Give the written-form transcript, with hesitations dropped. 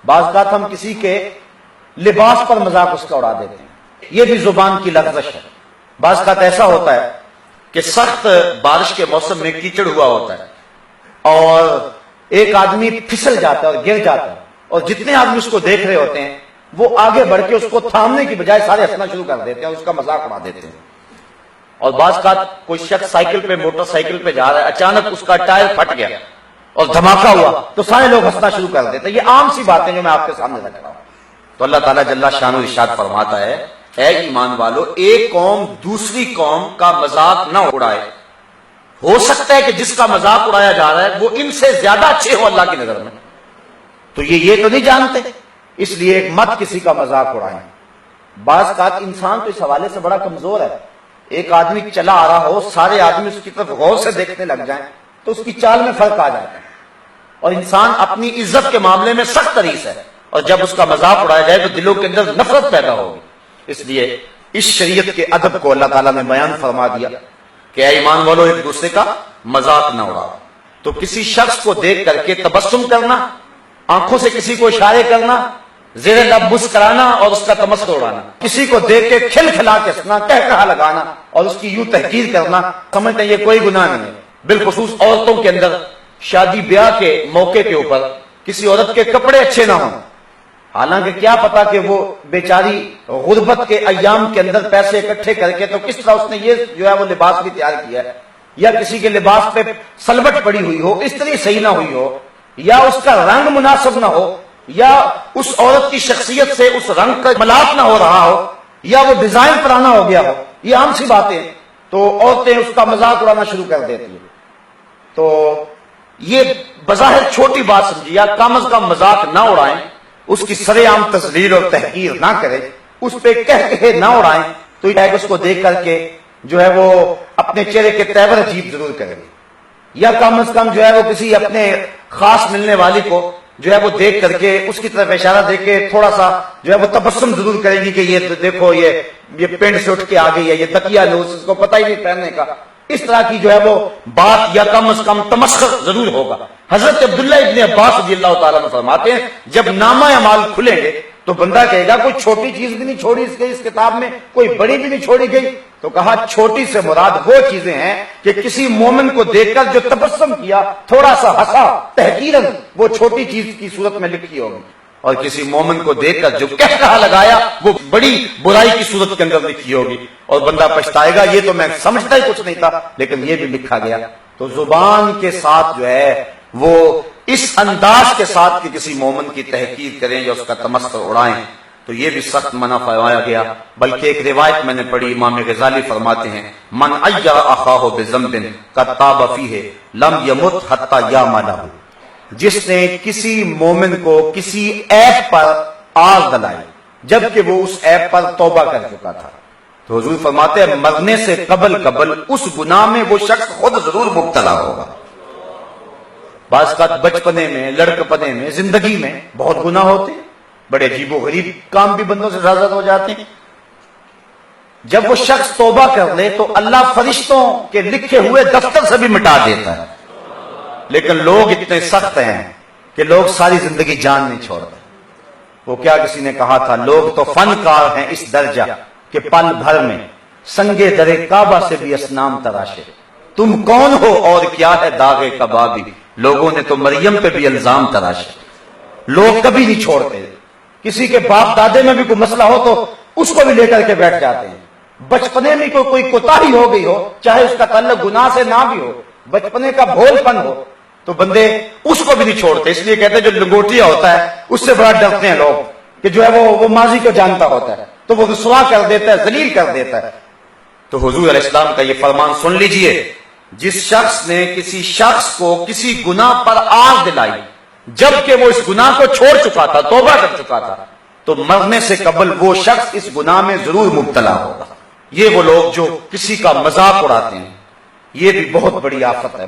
بعض اوقات ہم کسی کے لباس پر مذاق اس کا اڑا دیتے ہیں، یہ بھی زبان کی لغزش ہے۔ بعض اوقات ایسا ہوتا ہے کہ سخت بارش کے موسم میں کیچڑ ہوا ہوتا ہے اور ایک آدمی پھسل جاتا ہے اور گر جاتا ہے، اور جتنے آدمی اس کو دیکھ رہے ہوتے ہیں وہ آگے بڑھ کے اس کو تھامنے کی بجائے سارے ہنسنا شروع کر دیتے ہیں اور اس کا مذاق اڑا دیتے ہیں۔ اور بعض اوقات کوئی شخص سائیکل پہ موٹر سائیکل پہ جا رہا ہے، اچانک اس کا ٹائر پھٹ گیا اور دھماکہ ہوا تو سارے لوگ ہنسنا شروع کر دیتے ہیں۔ یہ عام سی باتیں جو میں آپ کے سامنے رکھ رہا ہوں۔ تو اللہ تعالیٰ جل شانہ ارشاد فرماتا ہے، اے ایمان والو، ایک قوم دوسری قوم کا مذاق نہ اڑائے۔ ہو سکتا ہے کہ جس کا مذاق اڑایا جا رہا ہے وہ ان سے زیادہ اچھے ہو اللہ کی نظر میں، تو یہ تو نہیں جانتے، اس لیے مت کسی کا مذاق اڑائیں۔ بعض اوقات انسان تو اس حوالے سے بڑا کمزور ہے، ایک آدمی چلا آ رہا ہو، سارے آدمی اس کی طرف غور سے دیکھنے لگ جائیں تو اس کی چال میں فرق آ جاتا ہے، اور انسان اپنی عزت کے معاملے میں سخت طریق ہے، اور جب اس کا مذاق اڑایا جائے تو دلوں کے اندر نفرت پیدا ہوگی۔ اس لیے اس شریعت کے ادب کو اللہ تعالیٰ نے بیان فرما دیا کہ اے ایمان والو، ایک دوسرے کا مذاق نہ اڑاؤ۔ تو کسی شخص کو دیکھ کر کے تبسم کرنا، آنکھوں سے کسی کو اشارے کرنا، زیر لب مسکرانا اور اس کا تمسخر اڑانا، کسی کو دیکھ کے کھل کھلا کے ہنسنا، کہا لگانا اور اس کی یوں تحقیر کرنا، سمجھتے ہیں یہ کوئی گناہ نہیں ہے۔ بالخصوص عورتوں کے اندر شادی بیاہ کے موقع کے اوپر کسی عورت کے کپڑے اچھے نہ ہوں، حالانکہ کیا پتا کہ وہ بیچاری غربت کے ایام کے اندر پیسے اکٹھے کر کے تو کس طرح اس نے یہ جو ہے وہ لباس بھی تیار کیا ہے، یا کسی کے لباس پہ سلوٹ پڑی ہوئی ہو، استری صحیح نہ ہوئی ہو، یا اس کا رنگ مناسب نہ ہو، یا اس عورت کی شخصیت سے اس رنگ کا ملاپ نہ ہو رہا ہو، یا وہ ڈیزائن پرانا ہو گیا ہو، یہ عام سی باتیں ہیں، تو عورتیں اس کا مذاق اڑانا شروع کر دیتی ہیں۔ تو یہ بظاہر چھوٹی بات سمجھی، یا کم از کم مذاق نہ اڑائیں، اس کی سرے عام تذلیل اور تحقیر نہ کریں، اس پہ کہے نہ اڑائیں، تو یہ اس کو دیکھ کر کے جو ہے وہ اپنے چہرے کے تیور عجیب ضرور کریں گے، یا کم از کم جو ہے وہ کسی اپنے خاص ملنے والی کو جو ہے وہ دیکھ کر کے اس کی طرف اشارہ دے کے تھوڑا سا جو ہے وہ تبسم ضرور کریں گی کہ یہ دیکھو یہ پینٹ سے اٹھ کے آ گئی ہے، یہ تکیہ لو، اس کو پتہ ہی نہیں پہننے کا، اس طرح کی جو ہے وہ بات یا کم از کم تمسخر ضرور ہوگا۔ حضرت عبداللہ ابن عباس رضی اللہ تعالیٰ عنہ فرماتے ہیں، جب نامہ اعمال کھلیں گے تو بندہ کہے گا کوئی چھوٹی چیز بھی نہیں چھوڑی اس کتاب میں، کوئی بڑی بھی نہیں چھوڑی گئی، تو کہا چھوٹی سے مراد وہ چیزیں ہیں کہ کسی مومن کو دیکھ کر جو تبسم کیا، تھوڑا سا ہنسا تحقیراً، وہ چھوٹی چیز کی صورت میں لکھی ہوگی، اور کسی مومن کو دیکھ کر جو کہا لگایا وہ بڑی برائی کی صورت کے اندر لکھی ہوگی، اور بندہ پچھتائے گا یہ تو میں سمجھتا ہی کچھ نہیں تھا لیکن یہ بھی لکھا گیا۔ تو زبان کے ساتھ جو ہے وہ اس انداز کے ساتھ کہ کسی مومن کی تحقیر کریں یا اس کا تمسخر اڑائیں، تو یہ بھی سخت منع فرمایا گیا۔ بلکہ ایک روایت میں نے پڑھی، امام غزالی فرماتے ہیں، من عیر اخاہ بذنب قد تاب فیہ لم یمت حتی یعملہ، جس نے کسی مومن کو کسی عیب پر آگ دلائی جبکہ وہ اس عیب پر توبہ کر چکا تھا، تو حضور فرماتے ہیں مرنے سے قبل اس گناہ میں وہ شخص خود ضرور مبتلا ہوگا۔ بعض اوقات بچپنے میں، لڑکپنے میں، زندگی میں بہت گناہ ہوتے ہیں، بڑے عجیب و غریب کام بھی بندوں سے زیادہ ہو جاتے ہیں، جب وہ شخص توبہ کر لے تو اللہ فرشتوں کے لکھے ہوئے دفتر سے بھی مٹا دیتا ہے۔ لیکن لوگ اتنے سخت ہیں کہ لوگ ساری زندگی جان نہیں چھوڑتے۔ وہ کیا کسی نے کہا تھا، لوگ تو فنکار ہیں اس درجہ کہ پل بھر میں سنگے درے کعبہ سے بھی اصنام تراشے، تم کون ہو اور کیا ہے داغے کبابی، لوگوں نے تو مریم پہ بھی الزام تراشے۔ لوگ کبھی نہیں چھوڑتے، کسی کے باپ دادے میں بھی کوئی مسئلہ ہو تو اس کو بھی لے کر کے بیٹھ جاتے ہیں، بچپنے میں کوئی کوتاہی ہو گئی ہو، چاہے اس کا تعلق گناہ سے نہ بھی ہو، بچپنے کا بھول پن ہو تو بندے اس کو بھی نہیں چھوڑتے۔ اس لیے کہتے ہیں جو لنگوٹیا ہوتا ہے اس سے بڑا ڈرتے ہیں لوگ کہ جو ہے وہ ماضی کو جانتا ہوتا ہے تو وہ رسوا کر دیتا ہے، ذلیل کر دیتا ہے۔ تو حضور علیہ السلام کا یہ فرمان سن لیجئے، جس شخص نے کسی شخص کو کسی گناہ پر آگ دلائی جبکہ وہ اس گناہ کو چھوڑ چکا تھا، توبہ کر چکا تھا، تو مرنے سے قبل وہ شخص اس گناہ میں ضرور مبتلا ہوگا۔ یہ وہ لوگ جو کسی کا مذاق اڑاتے ہیں، یہ بھی بہت بڑی آفت ہے۔